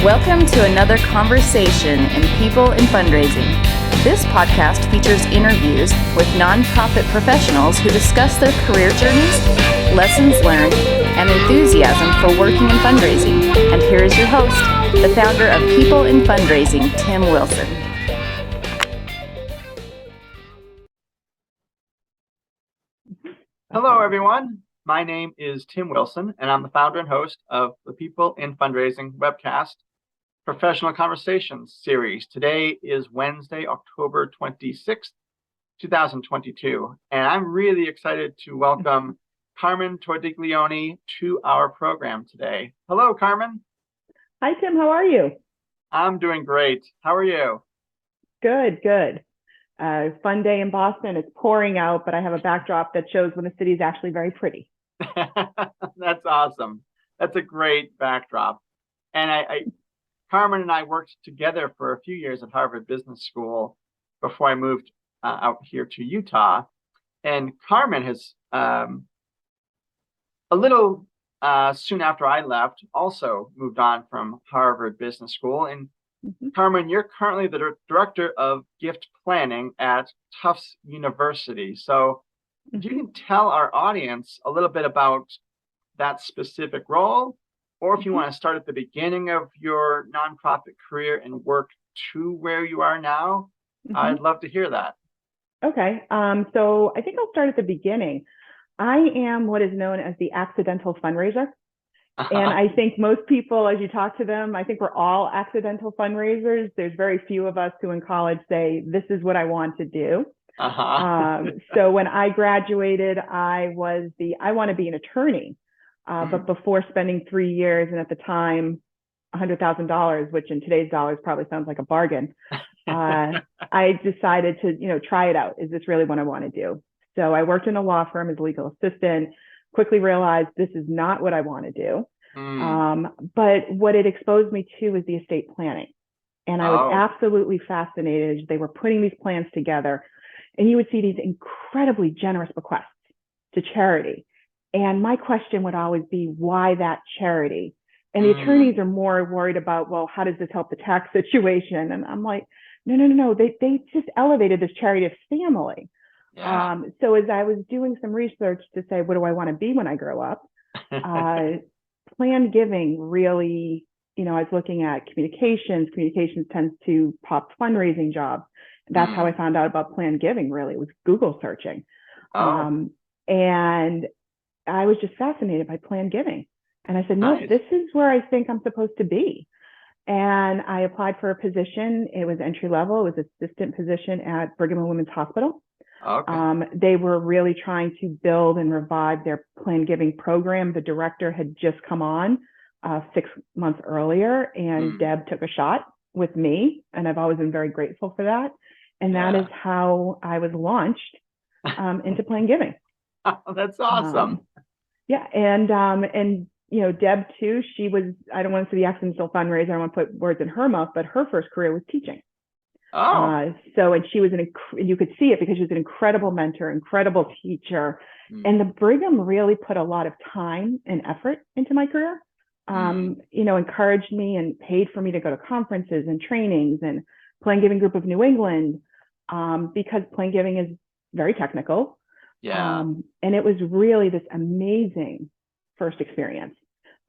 Welcome to another conversation in People in Fundraising. This podcast features interviews with nonprofit professionals who discuss their career journeys, lessons learned, and enthusiasm for working in fundraising. And here is your host, the founder of People in Fundraising, Tim Wilson. Hello, everyone. My name is Tim Wilson, and I'm the founder and host of the People in Fundraising webcast Professional Conversations series. Today is Wednesday, October 26th, 2022, and I'm really excited to welcome Carmen Tordiglione to our program today. Hello, Carmen. Hi, Tim. How are you? I'm doing great. How are you? Good. Fun day in Boston. It's pouring out, but I have a backdrop that shows when the city is actually very pretty. That's awesome. That's a great backdrop. And Carmen and I worked together for a few years at Harvard Business School before I moved out here to Utah. And Carmen has, a little soon after I left, also moved on from Harvard Business School. And Carmen, you're currently the director of gift planning at Tufts University. So you can tell our audience a little bit about that specific role, or if you want to start at the beginning of your nonprofit career and work to where you are now, I'd love to hear that. Okay. So I think I'll start at the beginning. I am what is known as the accidental fundraiser. And I think most people, as you talk to them, I think we're all accidental fundraisers. There's very few of us who in college say, this is what I want to do. So when I graduated, I want to be an attorney. But before spending 3 years and at the time, $100,000, which in today's dollars probably sounds like a bargain, I decided to, try it out. Is this really what I want to do? So I worked in a law firm as a legal assistant, quickly realized this is not what I want to do. But what it exposed me to was the estate planning. And I was absolutely fascinated as they were putting these plans together. And you would see these incredibly generous bequests to charity. And my question would always be, why that charity? And the attorneys are more worried about, well, how does this help the tax situation? And I'm like, no. They just elevated this charity of family. Yeah. So as I was doing some research to say, what do I want to be when I grow up? Planned giving really, I was looking at communications. Communications tends to pop fundraising jobs. That's how I found out about planned giving, really. It was Google searching. And I was just fascinated by planned giving. And I said, no, this is where I think I'm supposed to be. And I applied for a position. It was entry level. It was assistant position at Brigham and Women's Hospital. They were really trying to build and revive their planned giving program. The director had just come on 6 months earlier, and Deb took a shot with me. And I've always been very grateful for that. And that is how I was launched into planned giving. That's awesome. And Deb too, she was, I don't want to say the accidental fundraiser, I don't want to put words in her mouth, but her first career was teaching. And she was you could see it because she was an incredible mentor, incredible teacher. And the Brigham really put a lot of time and effort into my career, encouraged me and paid for me to go to conferences and trainings and Planned Giving Group of New England, because planned giving is very technical. And it was really this amazing first experience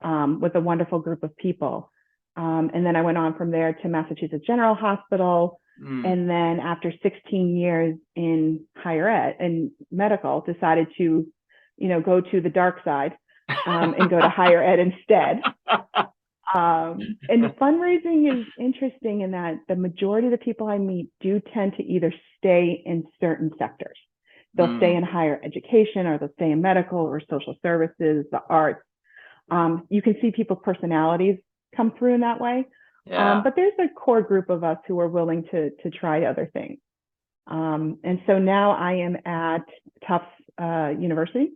with a wonderful group of people. And then I went on from there to Massachusetts General Hospital. And then after 16 years in higher ed and medical, decided to, go to the dark side and go to higher ed instead. And fundraising is interesting in that the majority of the people I meet do tend to either stay in certain sectors. They'll stay in higher education, or they'll stay in medical or social services, the arts. You can see people's personalities come through in that way. But there's a core group of us who are willing to try other things. And so now I am at Tufts University.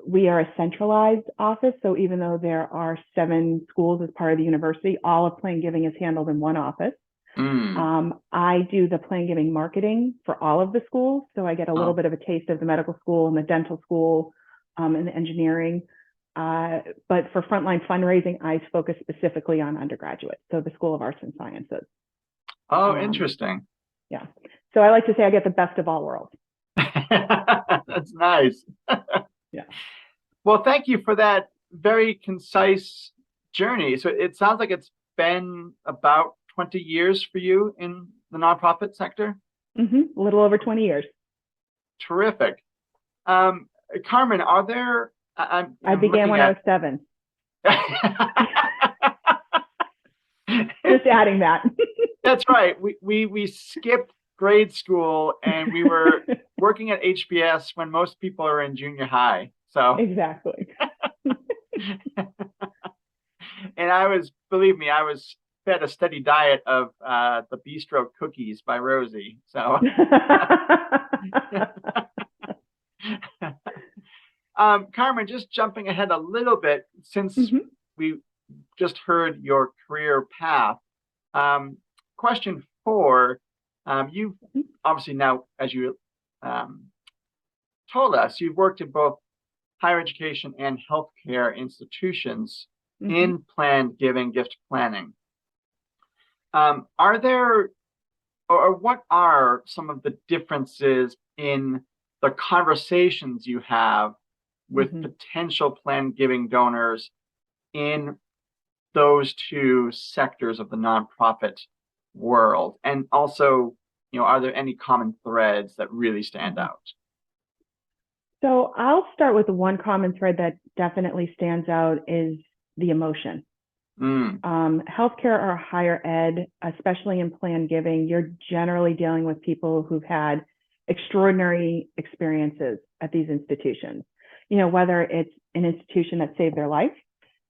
We are a centralized office. So even though there are 7 schools as part of the university, all of planned giving is handled in one office. I do the planned giving marketing for all of the schools. So I get a little bit of a taste of the medical school and the dental school and the engineering. But for frontline fundraising, I focus specifically on undergraduates, so the School of Arts and Sciences. Oh, interesting. Yeah. So I like to say I get the best of all worlds. That's nice. Yeah. Well, thank you for that very concise journey. So it sounds like it's been about 20 years for you in the nonprofit sector. A little over 20 years. Terrific. Carmen, are there? I began when I was 7. Just adding that. That's right. We skipped grade school and we were working at HBS when most people are in junior high. So exactly. And believe me, I was fed a steady diet of the bistro cookies by Rosie. So Carmen, just jumping ahead a little bit, since we just heard your career path. Question 4, you've obviously now, as you told us, you've worked in both higher education and healthcare institutions in planned giving, gift planning. Are there, or what are some of the differences in the conversations you have with potential planned giving donors in those two sectors of the nonprofit world? And also, are there any common threads that really stand out? So I'll start with the one common thread that definitely stands out is the emotion. Healthcare or higher ed, especially in planned giving, you're generally dealing with people who've had extraordinary experiences at these institutions. Whether it's an institution that saved their life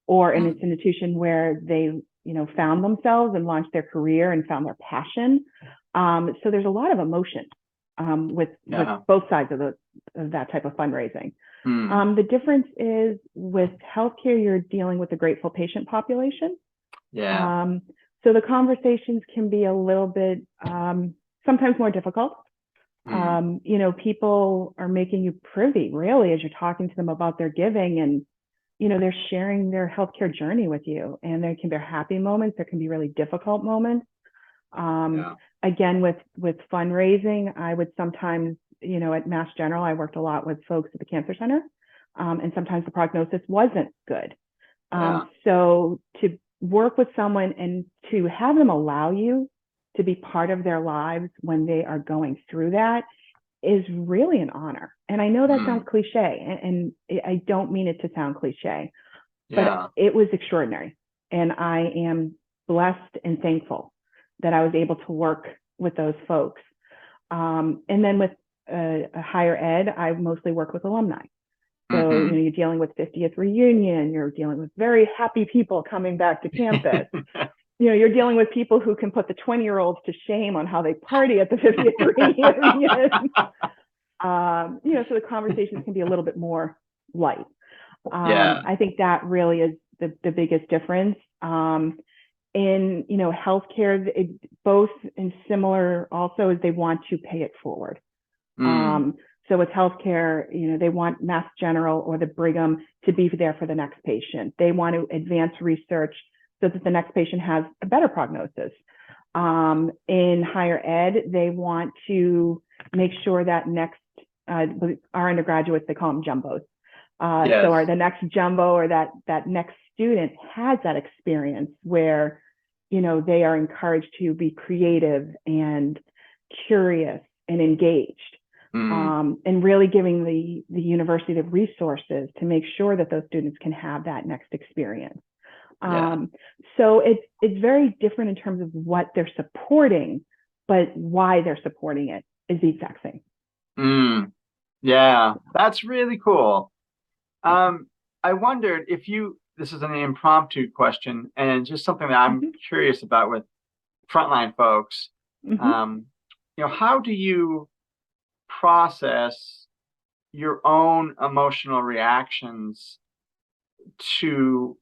or an institution where they, found themselves and launched their career and found their passion. So there's a lot of emotion with both sides of that type of fundraising. The difference is with healthcare, you're dealing with a grateful patient population. So the conversations can be a little bit sometimes more difficult. People are making you privy, really, as you're talking to them about their giving, and they're sharing their healthcare journey with you. And there can be happy moments, there can be really difficult moments. Again, with fundraising, I would sometimes, at Mass General, I worked a lot with folks at the cancer center, and sometimes the prognosis wasn't good. So to work with someone and to have them allow you to be part of their lives when they are going through that is really an honor. And I know that sounds cliche, and I don't mean it to sound cliche, but it was extraordinary. And I am blessed and thankful that I was able to work with those folks. And then with a higher ed, I mostly work with alumni. So, you're dealing with 50th reunion, you're dealing with very happy people coming back to campus. You're dealing with people who can put the 20-year-olds to shame on how they party at the 50th reunion. So the conversations can be a little bit more light. I think that really is the biggest difference. In healthcare, both and similar also is they want to pay it forward. So with healthcare, they want Mass General or the Brigham to be there for the next patient. They want to advance research so that the next patient has a better prognosis. In higher ed, they want to make sure that our undergraduates, they call them jumbos. So the next jumbo or that next student has that experience where, they are encouraged to be creative and curious and engaged. And really giving the university the resources to make sure that those students can have that next experience. So it's very different in terms of what they're supporting, but why they're supporting it is the exact same. Yeah, that's really cool. I wondered if this is an impromptu question and just something that I'm curious about with frontline folks. How do you process your own emotional reactions in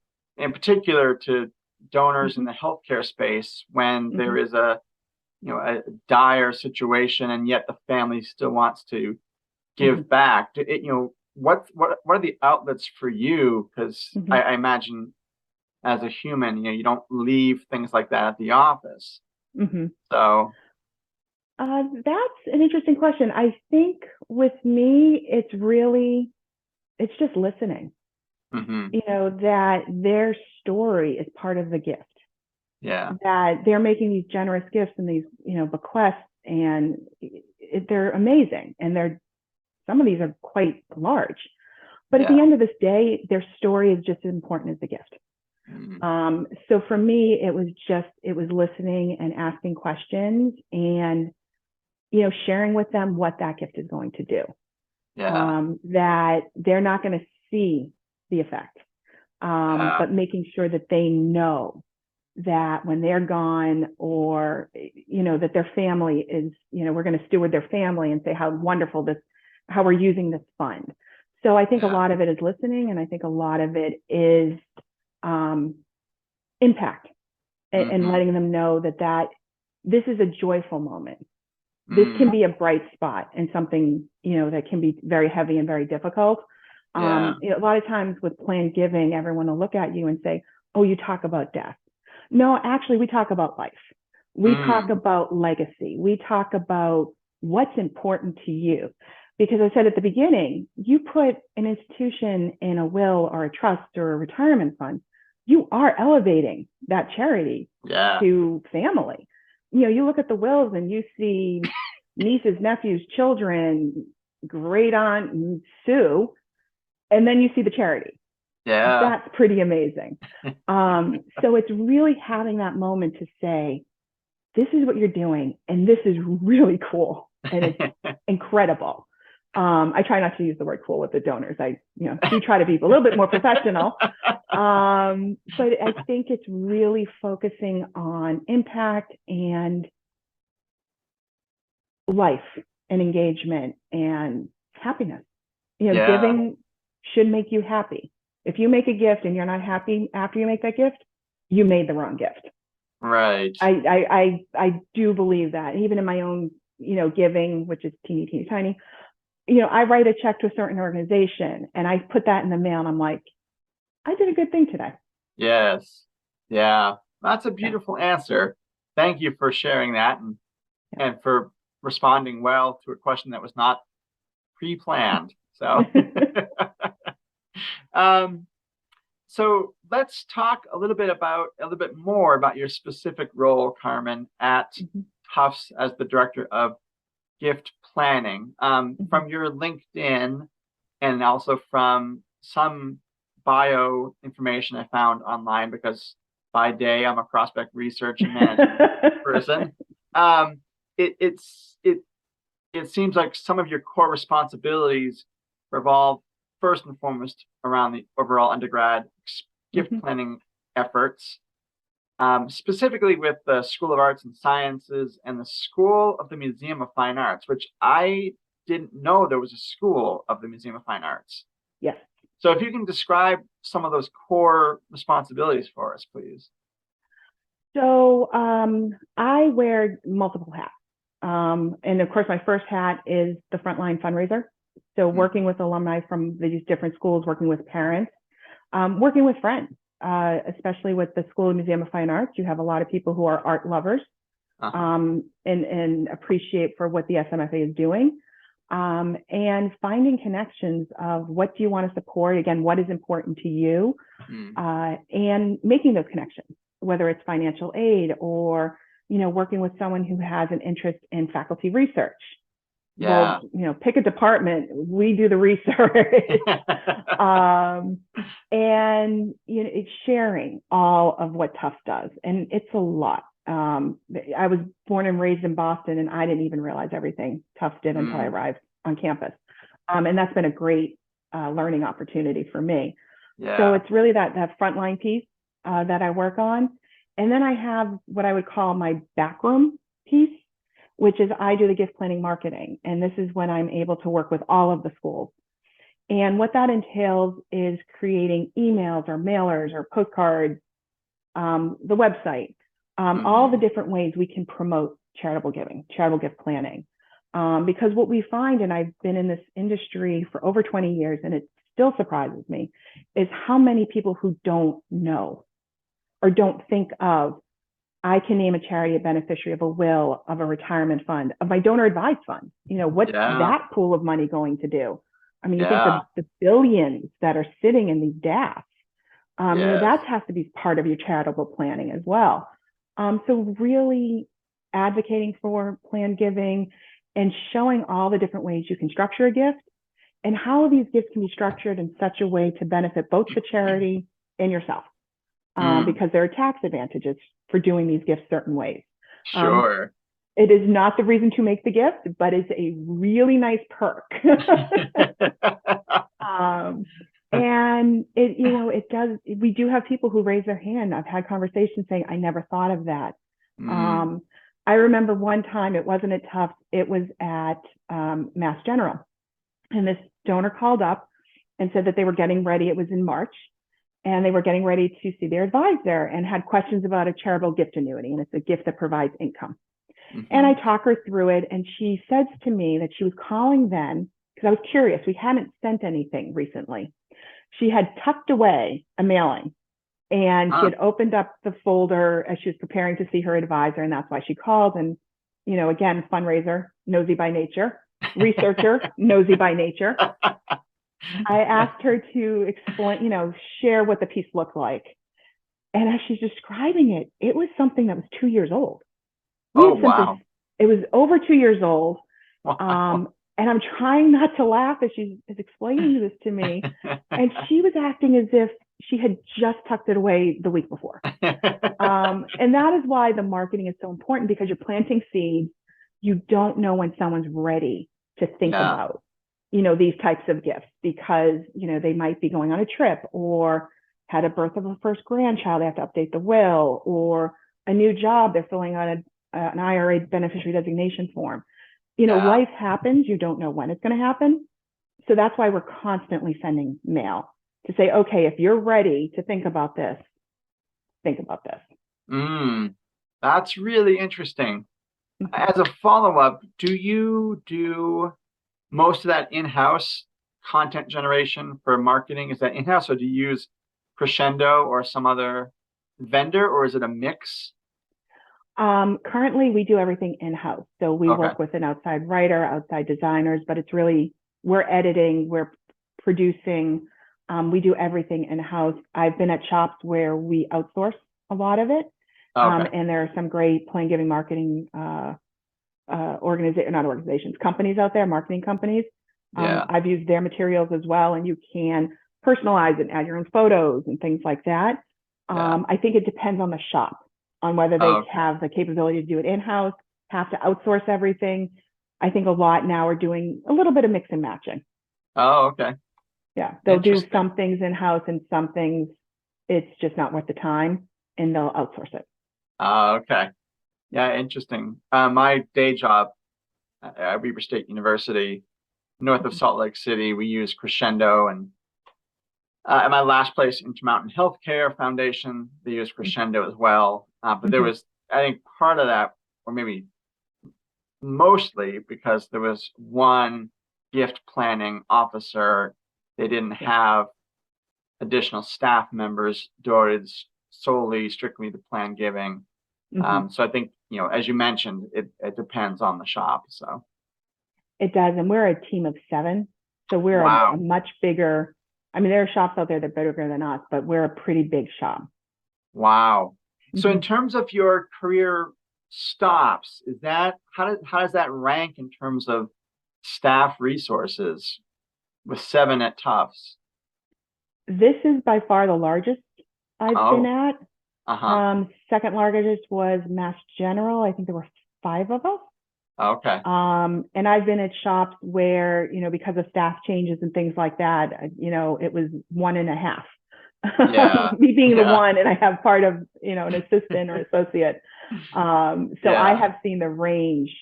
particular to donors in the healthcare space when there is a dire situation and yet the family still wants to give back? what are the outlets for you? Because Mhm. I imagine as a human, you don't leave things like that at the office. Mhm. So, That's an interesting question. I think with me, it's just listening. mhm, That their story is part of the gift. yeah, That they're making these generous gifts and these, bequests, and they're amazing. And some of these are quite large. But at yeah, the end of this day, their story is just as important as the gift. mhm, So for me, it was listening and asking questions and, sharing with them what that gift is going to do. yeah, That they're not going to see the effect, yeah, but making sure that they know that when they're gone, or, that their family is, we're going to steward their family and say how wonderful how we're using this fund. So I think a yeah, lot of it is listening, and I think a lot of it is um, impact, and mhm, letting them know that this is a joyful moment. This can mm, be a bright spot in something, that can be very heavy and very difficult. yeah, A lot of times with planned giving, everyone will look at you and say, "Oh, you talk about death." No, actually, we talk about life. We talk mm, about legacy. We talk about what's important to you. Because I said at the beginning, you put an institution in a will or a trust or a retirement fund, you are elevating that charity yeah, to family. You look at the wills and you see nieces, nephews, children, great aunt Sue, and then you see the charity. yeah, That's pretty amazing. So it's really having that moment to say, this is what you're doing, and this is really cool, and it's incredible. I try not to use the word cool with the donors. I, do try to be a little bit more professional. But I think it's really focusing on impact and life and engagement and happiness. yeah, Giving should make you happy. If you make a gift and you're not happy after you make that gift, you made the wrong gift. right, I do believe that. Even in my own, giving, which is teeny, teeny, tiny, I write a check to a certain organization and I put that in the mail and I'm like, I did a good thing today. yes, yeah. That's a Yeah. beautiful answer. Thank you for sharing that, and Yeah. for responding well to a question that was not pre-planned. So, um, so let's talk a little bit more about your specific role, Carmen, at Mhm. Tufts as the director of gift planning. Mhm. From your LinkedIn and also from some bio information I found online, because by day I'm a prospect research and management person. Um, it seems like some of your core responsibilities revolve first and foremost around the overall undergrad gift Mhm. planning efforts, specifically with the School of Arts and Sciences and the School of the Museum of Fine Arts, which I didn't know there was a School of the Museum of Fine Arts. Yes. So if you can describe some of those core responsibilities for us, please. So I wear multiple hats. And of course, my first hat is the frontline fundraiser. So working Mhm. with alumni from these different schools, working with parents, working with friends, especially with the School of Museum of Fine Arts. You have a lot of people who are art lovers, Uh-huh. and appreciate for what the SMFA is doing. And finding connections of what do you want to support, again, what is important to you, Mm. and making those connections, whether it's financial aid or, working with someone who has an interest in faculty research. Yeah. Well, pick a department, we do the research. um, and, it's sharing all of what Tufts does. And it's a lot. I was born and raised in Boston, and I didn't even realize everything Tufts did until I Mm. arrived on campus. And that's been a great learning opportunity for me. So Yeah. it's really that frontline piece that I work on. And then I have what I would call my backroom piece, which is I do the gift planning marketing. And this is when I'm able to work with all of the schools. And what that entails is creating emails or mailers or postcards, the website, all the Mhm. different ways we can promote charitable giving, charitable gift planning. Because what we find, and I've been in this industry for over 20 years, and it still surprises me, is how many people who don't know or don't think of, I can name a charity a beneficiary of a will, of a retirement fund, of my donor advised fund. What's that pool of money going to do? I mean, you think the billions that are sitting in these DAFs, that has to be part of your charitable planning as well. So really advocating for plan giving and showing all the different ways you can structure a gift and how these gifts can be structured in such a way to benefit both the charity and yourself. Because there are tax advantages for doing these gifts certain ways. Sure. It is not the reason to make the gift, but it's a really nice perk. And it does, we do have people who raise their hand. I've had conversations saying, I never thought of that. I remember one time, it wasn't at Tufts, it was at Mass General. And this donor called up and said that they were getting ready. It was in March. And they were getting ready to see their advisor and had questions about a charitable gift annuity. And it's a gift that provides income. And I talk her through it. And she says to me that she was calling then, because I was curious. We hadn't sent anything recently. She had tucked away a mailing. And she had opened up the folder as she was preparing to see her advisor. And that's why she called. And, again, fundraiser, nosy by nature, researcher, nosy by nature. I asked her to explain, share what the piece looked like. And as she's describing it, it was something that was 2 years old. Wow. It was over 2 years old. Wow. And I'm trying not to laugh as she is explaining this to me. And she was acting as if she had just tucked it away the week before. And that is why the marketing is so important, because you're planting seeds. You don't know when someone's ready to think about these types of gifts, because, they might be going on a trip or had a birth of a first grandchild. They have to update the will, or a new job. They're filling out an IRA beneficiary designation form. Life happens. You don't know when it's going to happen. So that's why we're constantly sending mail to say, okay, if you're ready to think about this, think about this. That's really interesting. As a follow-up, do you do most of that in-house content generation for marketing? Is that in-house, or do you use Crescendo or some other vendor, or is it a mix? Currently, we do everything in-house. So we work with an outside writer, outside designers, but it's really, we're editing, we're producing, we do everything in-house. I've been at shops where we outsource a lot of it. And there are some great plan giving marketing companies out there, marketing companies. I've used their materials as well, and you can personalize it and add your own photos and things like that. I think it depends on the shop, on whether they have the capability to do it in-house, have to outsource everything. I think a lot now are doing a little bit of mix and matching. Yeah, they'll do some things in-house, and some things it's just not worth the time, and they'll outsource it. Yeah, interesting. My day job at Weber State University, north of Salt Lake City, we use Crescendo, and at my last place, Intermountain Healthcare Foundation, they use Crescendo as well. But there was, I think, part of that, or maybe mostly, because there was one gift planning officer. They didn't have additional staff members devoted solely, strictly to plan giving. So I think, as you mentioned, it depends on the shop. So it does. And we're a team of 7. So we're a much bigger, I mean, there are shops out there that are bigger than us, but we're a pretty big shop. Wow. So in terms of your career stops, is that, how does that rank in terms of staff resources with 7 at Tufts? This is by far the largest I've been at. Second largest was Mass General. I think there were 5 of us. And I've been at shops where, because of staff changes and things like that, it was 1.5. Me being the one, and I have part of, an assistant or associate. I have seen the range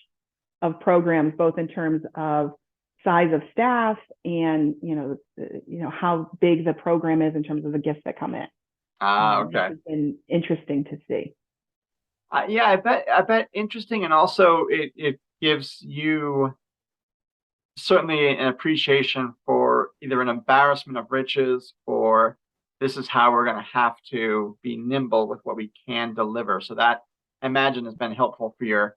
of programs, both in terms of size of staff and, how big the program is in terms of the gifts that come in. It's been interesting to see. I bet interesting, and also it gives you certainly an appreciation for either an embarrassment of riches or this is how we're going to have to be nimble with what we can deliver. So that, I imagine, has been helpful for your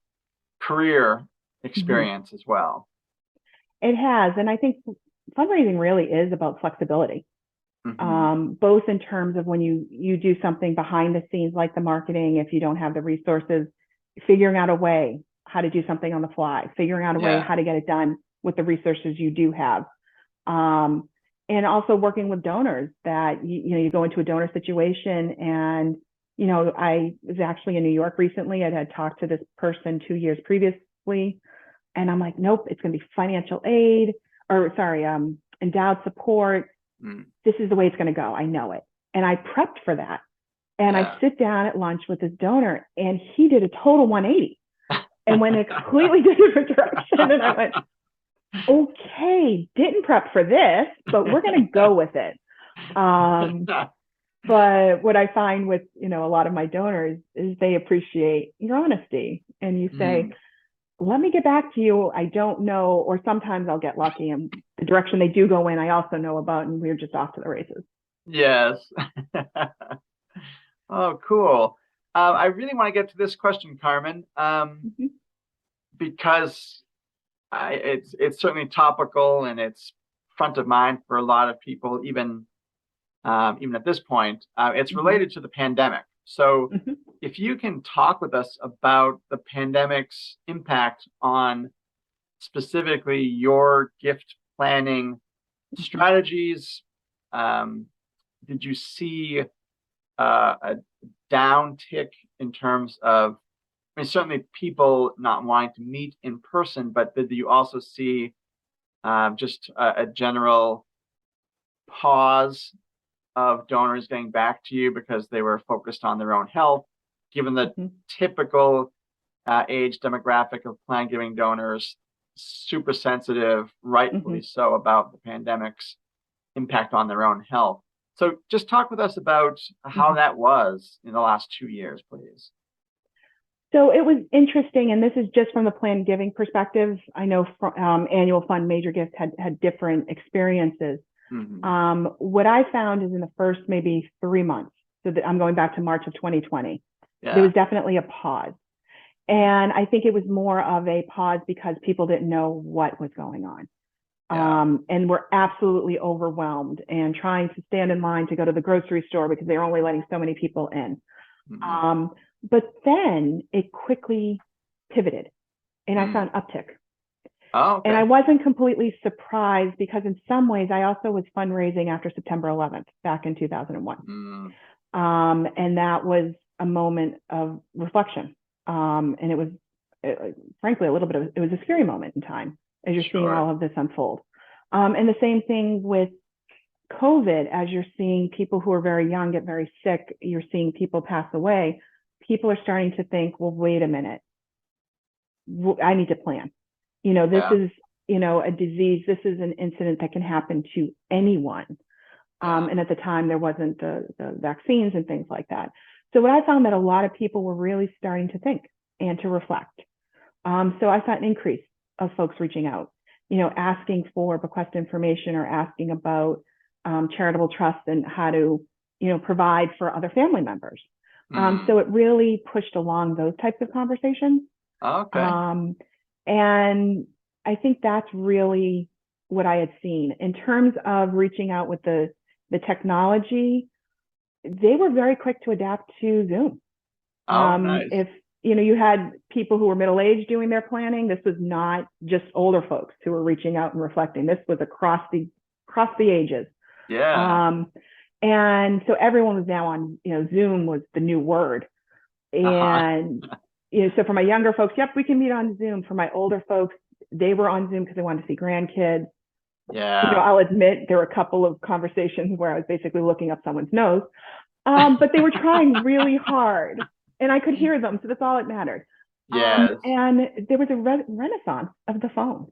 career experience as well. It has. And I think fundraising really is about flexibility, both in terms of when you do something behind the scenes, like the marketing, if you don't have the resources, figuring out a way how to do something on the fly, figuring out a way how to get it done with the resources you do have. And also working with donors that, you go into a donor situation and, I was actually in New York recently. I had talked to this person 2 years previously, and I'm like, nope, it's going to be financial aid endowed support. This is the way it's going to go. I know it. And I prepped for that. And I sit down at lunch with this donor and he did a total 180 and went in a completely different direction. And I went, okay, didn't prep for this, but we're going to go with it. But what I find with, a lot of my donors is they appreciate your honesty. And you say, let me get back to you. I don't know. Or sometimes I'll get lucky and the direction they do go in, I also know about, and we're just off to the races. Yes. Oh, cool. I really want to get to this question, Carmen, because it's certainly topical and it's front of mind for a lot of people, even at this point. It's related to the pandemic. So if you can talk with us about the pandemic's impact on specifically your gift planning strategies, did you see a downtick in terms of, certainly people not wanting to meet in person, but did you also see just a general pause of donors getting back to you because they were focused on their own health, given the typical age demographic of plan giving donors, super sensitive, rightfully so, about the pandemic's impact on their own health? So just talk with us about how that was in the last 2 years, please. So it was interesting, and this is just from the plan giving perspective. I know annual fund major gifts had different experiences. What I found is in the first maybe 3 months, so I'm going back to March of 2020, there was definitely a pause. And I think it was more of a pause because people didn't know what was going on. And were absolutely overwhelmed and trying to stand in line to go to the grocery store because they were only letting so many people in. But then it quickly pivoted and I saw an uptick. And I wasn't completely surprised because in some ways I also was fundraising after September 11th back in 2001. And that was a moment of reflection. And it was frankly a little bit of, it was a scary moment in time as you're seeing all of this unfold. And the same thing with COVID, as you're seeing people who are very young get very sick, you're seeing people pass away, people are starting to think, well, wait a minute, I need to plan. This is, a disease, this is an incident that can happen to anyone. And at the time there wasn't the vaccines and things like that. So what I found that a lot of people were really starting to think and to reflect. So I saw an increase of folks reaching out, asking for bequest information or asking about charitable trust and how to, provide for other family members. So it really pushed along those types of conversations. And I think that's really what I had seen in terms of reaching out with the technology. They were very quick to adapt to Zoom. Nice. If you had people who were middle-aged doing their planning, this was not just older folks who were reaching out and reflecting. This was across the ages. And so everyone was now on, Zoom was the new word. And so for my younger folks, yep, we can meet on Zoom. For my older folks, they were on Zoom because they wanted to see grandkids. I'll admit there were a couple of conversations where I was basically looking up someone's nose, but they were trying really hard and I could hear them. So that's all that mattered. And there was a renaissance of the phone.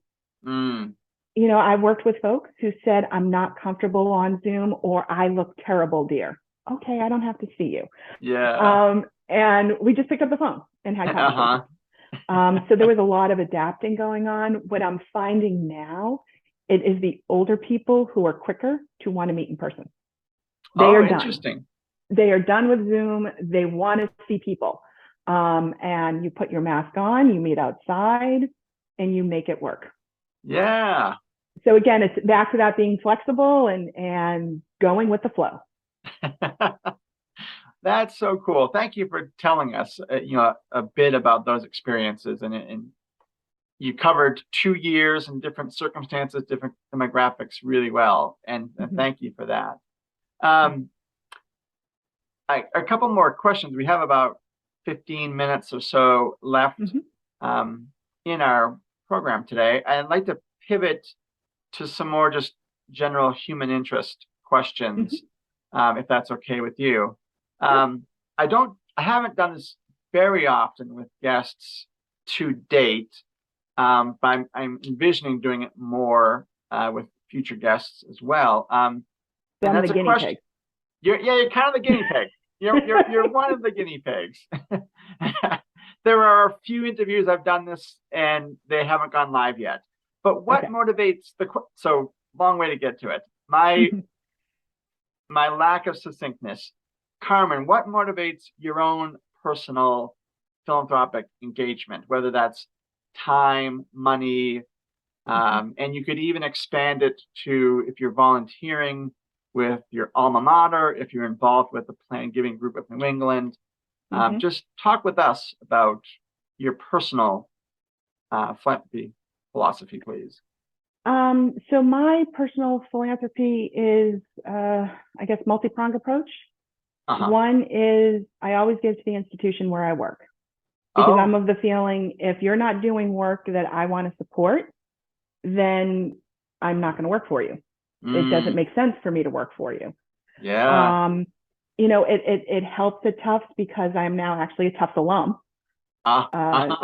I worked with folks who said, I'm not comfortable on Zoom, or I look terrible, dear. Okay, I don't have to see you. And we just picked up the phone and had conversations. So there was a lot of adapting going on. What I'm finding now, it is the older people who are quicker to want to meet in person. They are done. Interesting. They are done with Zoom. They want to see people. And you put your mask on, you meet outside, and you make it work. Yeah. So again, it's back to that being flexible and going with the flow. That's so cool. Thank you for telling us, a bit about those experiences, and you covered 2 years and different circumstances, different demographics really well, and thank you for that. A couple more questions. We have about 15 minutes or so left in our program today. I'd like to pivot to some more just general human interest questions, if that's okay with you. I haven't done this very often with guests to date, but I'm envisioning doing it more with future guests as well. So I'm the guinea pig. You're kind of the guinea pig. You're one of the guinea pigs. There are a few interviews I've done this and they haven't gone live yet. But what motivates so long way to get to it. My lack of succinctness. Carmen, what motivates your own personal philanthropic engagement, whether that's time, money, and you could even expand it to if you're volunteering with your alma mater, if you're involved with the Planned Giving Group of New England. Just talk with us about your personal philanthropy philosophy, please. So my personal philanthropy is, I guess, multi-pronged approach. One is I always give to the institution where I work, because I'm of the feeling if you're not doing work that I want to support, then I'm not going to work for you. It doesn't make sense for me to work for you. Yeah. It helps at Tufts because I'm now actually a Tufts alum.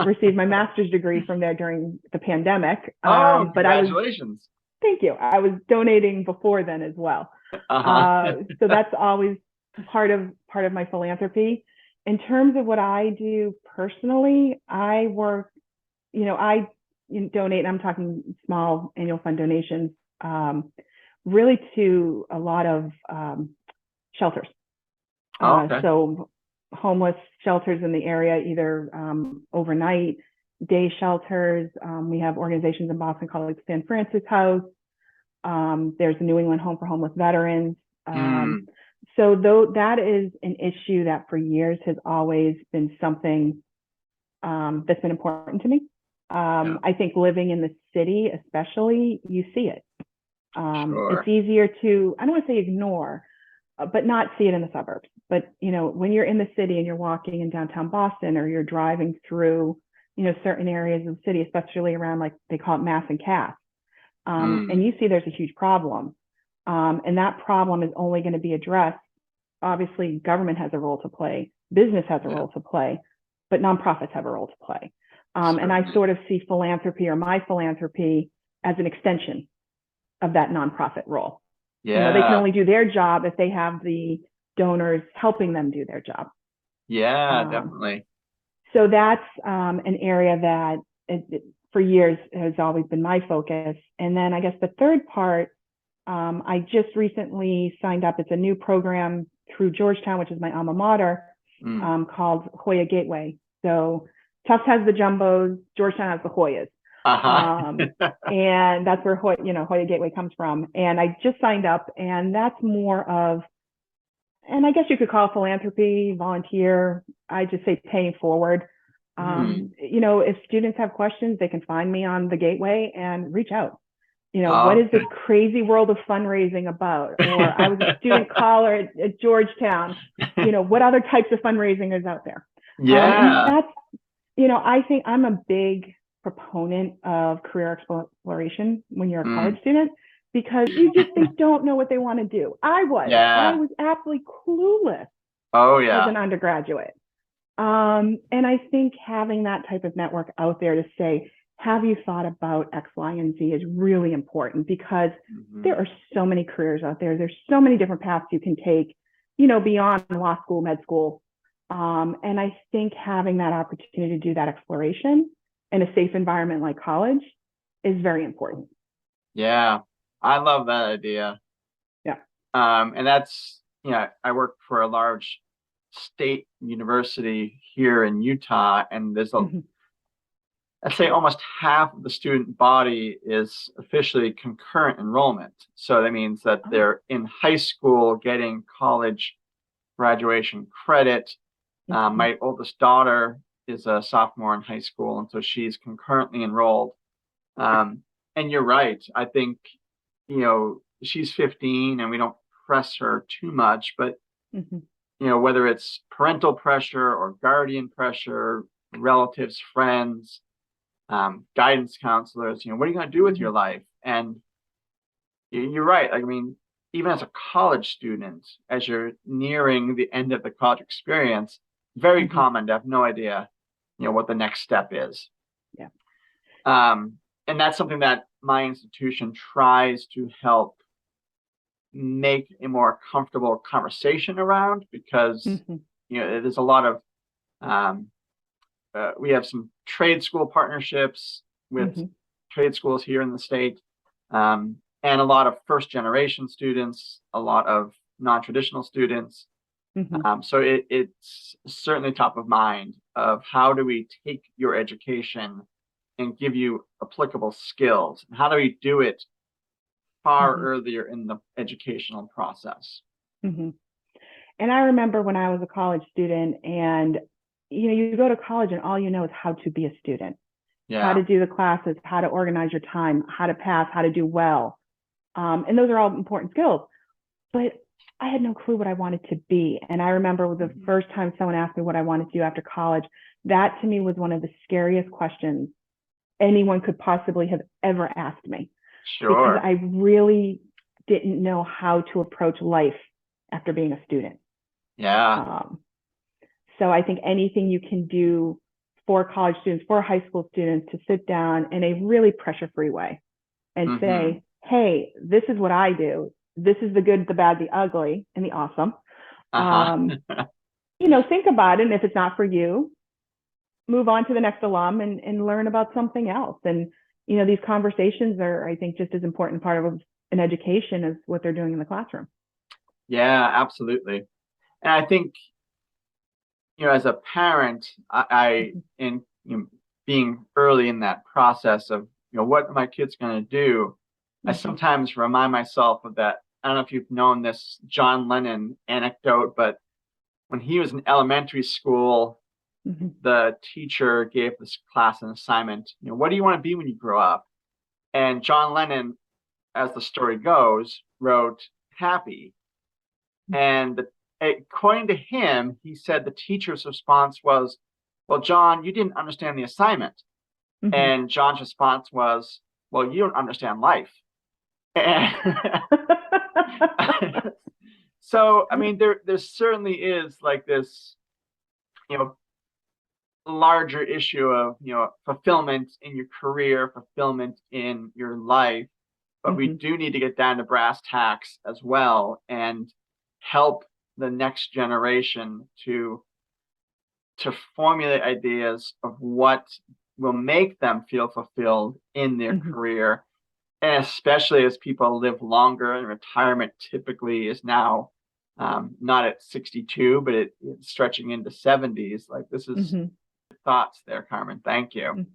Received my master's degree from there during the pandemic. But congratulations. Thank you. I was donating before then as well. So that's always part of my philanthropy. In terms of what I do personally, I work, I donate, and I'm talking small annual fund donations, really to a lot of shelters. So homeless shelters in the area, either overnight, day shelters. We have organizations in Boston called like St. Francis House. There's the New England Home for Homeless Veterans. So though that is an issue that for years has always been something that's been important to me. I think living in the city, especially, you see it. It's easier to, I don't want to say ignore, but not see it in the suburbs. But, when you're in the city and you're walking in downtown Boston, or you're driving through, certain areas of the city, especially around, like they call it Mass and Cass, and you see there's a huge problem. And that problem is only going to be addressed. Obviously, government has a role to play, business has a role to play, but nonprofits have a role to play. And I sort of see philanthropy, or my philanthropy, as an extension of that nonprofit role. They can only do their job if they have the donors helping them do their job. Definitely. So that's an area that for years has always been my focus. And then I guess the third part, I just recently signed up. It's a new program through Georgetown, which is my alma mater, called Hoya Gateway. So Tufts has the jumbos, Georgetown has the Hoyas. And that's where Hoya Gateway comes from. And I just signed up, and that's more of, and I guess you could call it philanthropy, volunteer. I just say paying forward. If students have questions, they can find me on the Gateway and reach out. What is this crazy world of fundraising about? Or I was a student caller at Georgetown. What other types of fundraising is out there? That's, I think I'm a big proponent of career exploration when you're a college student, because they don't know what they want to do. I was absolutely clueless as an undergraduate. And I think having that type of network out there to say, have you thought about X, Y, and Z is really important, because there are so many careers out there. There's so many different paths you can take, beyond law school, med school, And I think having that opportunity to do that exploration in a safe environment like college is very important. Yeah, I love that idea. Yeah. And that's, I work for a large state university here in Utah, and there's I'd say almost half of the student body is officially concurrent enrollment. So that means that they're in high school getting college graduation credit. My oldest daughter is a sophomore in high school, and so she's concurrently enrolled. And you're right. I think, she's 15 and we don't press her too much, but, whether it's parental pressure or guardian pressure, relatives, friends, guidance counselors, what are you going to do with your life? And you're right. I mean, even as a college student, as you're nearing the end of the college experience, very common to have no idea, what the next step is. Yeah. And that's something that my institution tries to help make a more comfortable conversation around, because, there's a lot of, we have some trade school partnerships with trade schools here in the state, and a lot of first generation students, a lot of non-traditional students. So it's certainly top of mind of how do we take your education and give you applicable skills? How do we do it far earlier in the educational process? And I remember when I was a college student, and you go to college and all you know is how to be a student, how to do the classes, how to organize your time, how to pass, how to do well. And those are all important skills. But I had no clue what I wanted to be. And I remember the first time someone asked me what I wanted to do after college, that to me was one of the scariest questions anyone could possibly have ever asked me. Sure. Because I really didn't know how to approach life after being a student. Yeah. So I think anything you can do for college students, for high school students, to sit down in a really pressure-free way and say, hey, this is what I do. This is the good, the bad, the ugly, and the awesome. Think about it. And if it's not for you, move on to the next alum and learn about something else. And, these conversations are, I think, just as important part of an education as what they're doing in the classroom. Yeah, absolutely. And I think, as a parent, being early in that process of, what are my kids going to do? I sometimes remind myself of that. I don't know if you've known this John Lennon anecdote, but when he was in elementary school, the teacher gave this class an assignment, what do you want to be when you grow up? And John Lennon, as the story goes, wrote happy. And according to him, he said the teacher's response was, well, John, you didn't understand the assignment. And John's response was, well, you don't understand life. And so, I mean, there certainly is like this, larger issue of, fulfillment in your career, fulfillment in your life. But we do need to get down to brass tacks as well and help the next generation to formulate ideas of what will make them feel fulfilled in their career. And especially as people live longer, and retirement typically is now not at 62, but it's stretching into 70s. Like, this is thoughts there, Carmen. Thank you.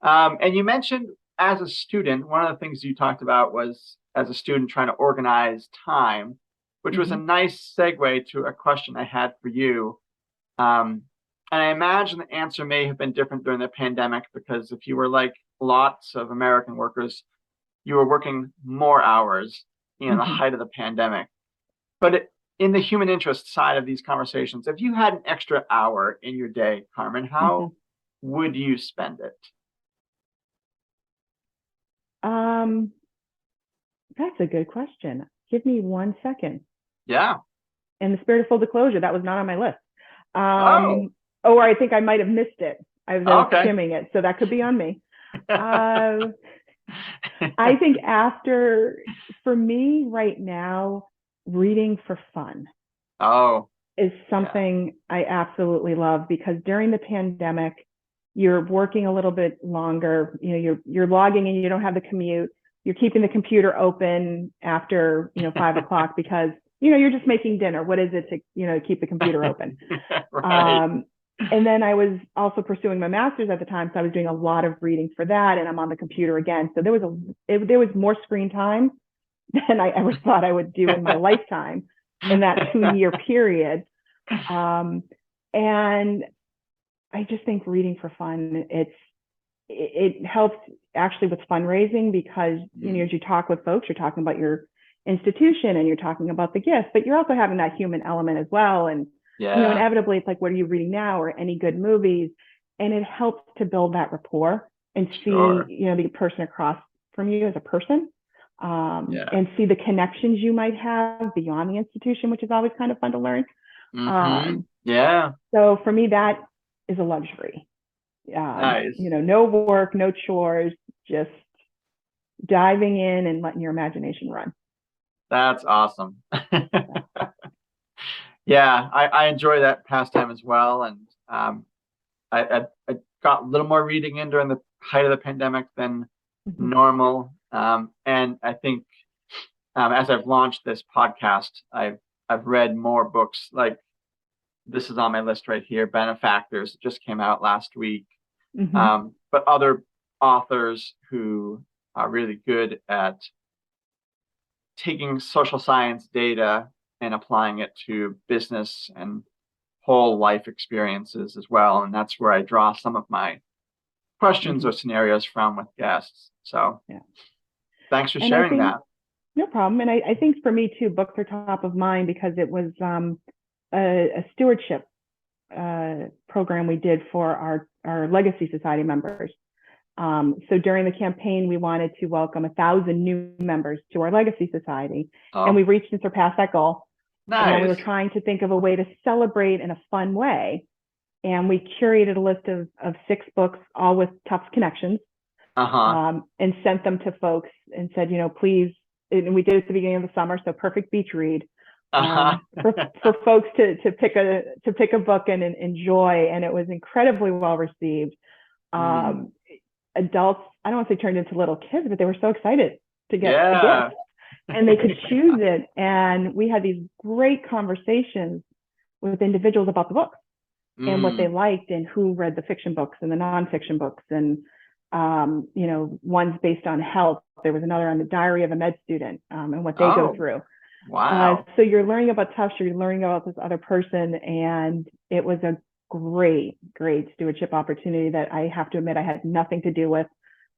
And you mentioned as a student, one of the things you talked about was as a student trying to organize time, which was a nice segue to a question I had for you. And I imagine the answer may have been different during the pandemic, because if you were like lots of American workers, you were working more hours in the height of the pandemic. But in the human interest side of these conversations, if you had an extra hour in your day, Carmen, how would you spend it? That's a good question. Give me 1 second. Yeah. In the spirit of full disclosure, that was not on my list. Or I think I might have missed it. I was skimming it, so that could be on me. I think for me right now, reading for fun. is something I absolutely love, because during the pandemic, you're working a little bit longer. You're logging in, you don't have the commute. You're keeping the computer open after 5 o'clock because you're just making dinner. What is it to keep the computer open? Right. And then I was also pursuing my master's at the time, so I was doing a lot of reading for that, and I'm on the computer again. So there was more screen time than I ever thought I would do in my lifetime in that 2-year period. And I just think reading for fun, it helps actually with fundraising, because as you talk with folks, you're talking about your institution and you're talking about the gifts, but you're also having that human element as well. And inevitably it's like, what are you reading now, or any good movies? And it helps to build that rapport and see the person across from you as a person, and see the connections you might have beyond the institution, which is always kind of fun to learn. So for me, that is a luxury. Nice. No work, no chores, just diving in and letting your imagination run. That's awesome. Yeah, I enjoy that pastime as well. And I got a little more reading in during the height of the pandemic than normal. And I think as I've launched this podcast, I've read more books. Like, this is on my list right here, Benefactors, just came out last week. But other authors who are really good at taking social science data and applying it to business and whole life experiences as well. And that's where I draw some of my questions or scenarios from with guests. So thanks for sharing that. No problem. And I think for me too, books are top of mind, because it was a stewardship program we did for our Legacy Society members. So during the campaign, we wanted to welcome 1,000 new members to our Legacy Society, and we reached and surpassed that goal. Nice. And we were trying to think of a way to celebrate in a fun way, and we curated a list of 6 books, all with Tufts connections, and sent them to folks and said, please. And we did it at the beginning of the summer, so perfect beach read. For folks to pick a book and enjoy, and it was incredibly well received. Adults, I don't want to say turned into little kids, but they were so excited to get the gift, and they could choose it. And we had these great conversations with individuals about the books and what they liked, and who read the fiction books and the nonfiction books, and one's based on health. There was another on the diary of a med student, and what they go through. Wow. So you're learning about Tufts, you're learning about this other person, and it was a great stewardship opportunity that I have to admit I had nothing to do with.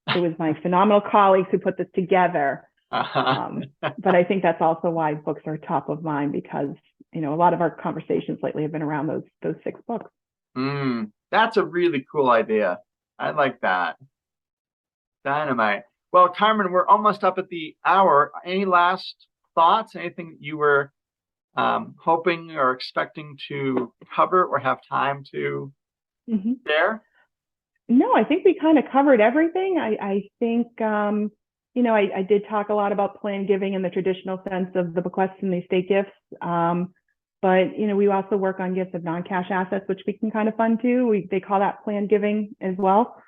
It was my phenomenal colleagues who put this together. But I think that's also why books are top of mind, because a lot of our conversations lately have been around those 6 books. That's a really cool idea. I like that. Dynamite. Well, Carmen, we're almost up at the hour. Any last thoughts? Anything you were hoping or expecting to cover or have time to share? No, I think we kind of covered everything. I think, I did talk a lot about planned giving in the traditional sense of the bequests and the estate gifts. But, we also work on gifts of non-cash assets, which we can kind of fund too. They call that planned giving as well.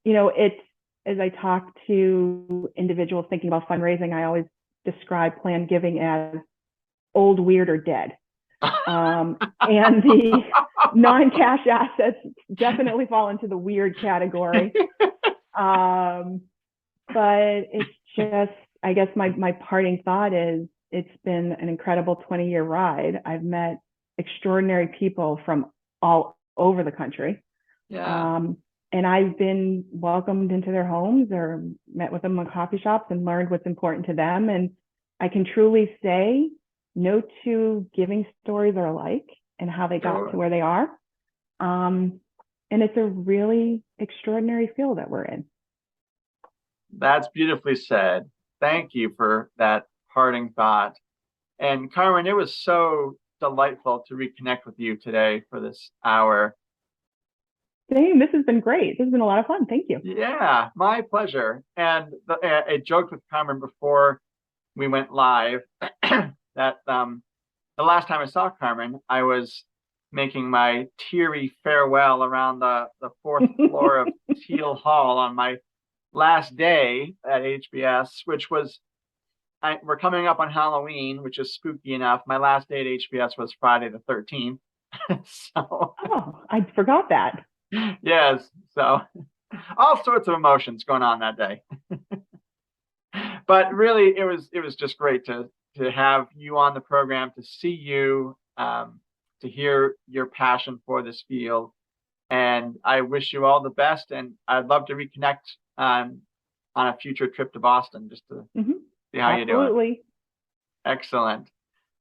It's, as I talk to individuals thinking about fundraising, I always describe planned giving as old, weird, or dead. And the non-cash assets definitely fall into the weird category. But it's just, I guess my parting thought is, it's been an incredible 20-year ride. I've met extraordinary people from all over the country. And I've been welcomed into their homes or met with them in coffee shops and learned what's important to them. And I can truly say no 2 giving stories are alike and how they got to where they are. And it's a really extraordinary field that we're in. That's beautifully said. Thank you for that parting thought. And Carmen, it was so delightful to reconnect with you today for this hour. Same. This has been great. This has been a lot of fun. Thank you. Yeah, my pleasure. And I joked with Carmen before we went live that the last time I saw Carmen, I was making my teary farewell around the fourth floor of Teal Hall on my last day at HBS, which was, we're coming up on Halloween, which is spooky enough. My last day at HBS was Friday the 13th. So, Oh, I forgot that. yes. So all sorts of emotions going on that day. But really, it was just great to have you on the program, to see you, to hear your passion for this field. And I wish you all the best. And I'd love to reconnect on a future trip to Boston, just to see how you're doing. Absolutely. Excellent.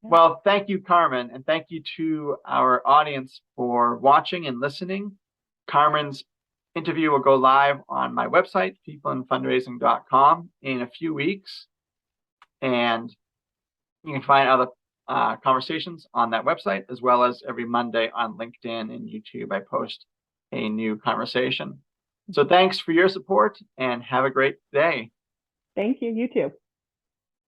Well, thank you, Carmen, and thank you to our audience for watching and listening. Carmen's interview will go live on my website, peopleinfundraising.com, in a few weeks. And you can find other conversations on that website, as well as every Monday on LinkedIn and YouTube, I post a new conversation. So thanks for your support and have a great day. Thank you. You too.